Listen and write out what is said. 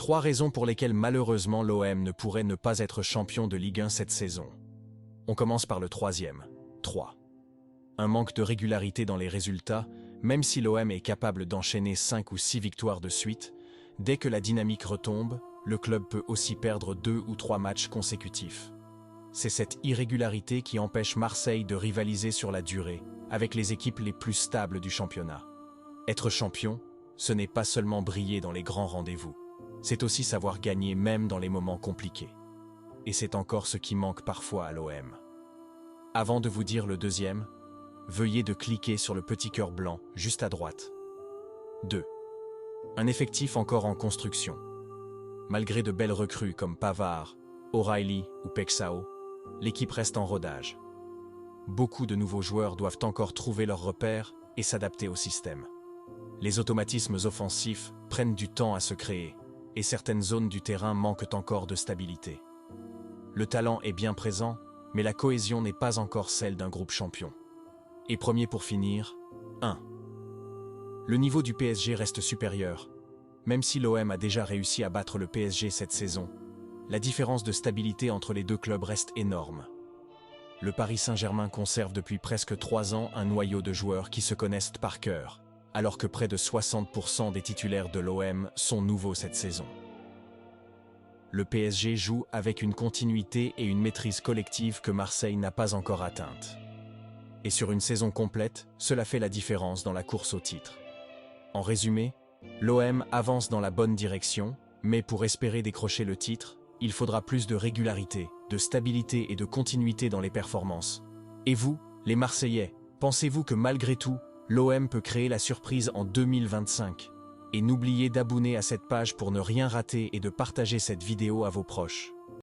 3 raisons pour lesquelles malheureusement l'OM ne pourrait ne pas être champion de Ligue 1 cette saison. On commence par le troisième. 3. Un manque de régularité dans les résultats, même si l'OM est capable d'enchaîner 5 ou 6 victoires de suite, dès que la dynamique retombe, le club peut aussi perdre 2 ou 3 matchs consécutifs. C'est cette irrégularité qui empêche Marseille de rivaliser sur la durée avec les équipes les plus stables du championnat. Être champion, ce n'est pas seulement briller dans les grands rendez-vous, c'est aussi savoir gagner même dans les moments compliqués. Et c'est encore ce qui manque parfois à l'OM. Avant de vous dire le deuxième, veuillez de cliquer sur le petit cœur blanc juste à droite. 2. Un effectif encore en construction. Malgré de belles recrues comme Pavard, O'Reilly ou Pexao, l'équipe reste en rodage. Beaucoup de nouveaux joueurs doivent encore trouver leurs repères et s'adapter au système. Les automatismes offensifs prennent du temps à se créer et certaines zones du terrain manquent encore de stabilité. Le talent est bien présent, mais la cohésion n'est pas encore celle d'un groupe champion. Et premier pour finir, 1. Le niveau du PSG reste supérieur. Même si l'OM a déjà réussi à battre le PSG cette saison, la différence de stabilité entre les deux clubs reste énorme. Le Paris Saint-Germain conserve depuis presque 3 ans un noyau de joueurs qui se connaissent par cœur, alors que près de 60% des titulaires de l'OM sont nouveaux cette saison. Le PSG joue avec une continuité et une maîtrise collective que Marseille n'a pas encore atteinte. Et sur une saison complète, cela fait la différence dans la course au titre. En résumé, l'OM avance dans la bonne direction, mais pour espérer décrocher le titre, il faudra plus de régularité, de stabilité et de continuité dans les performances. Et vous, les Marseillais, pensez-vous que malgré tout, l'OM peut créer la surprise en 2025? Et n'oubliez d'abonner à cette page pour ne rien rater et de partager cette vidéo à vos proches.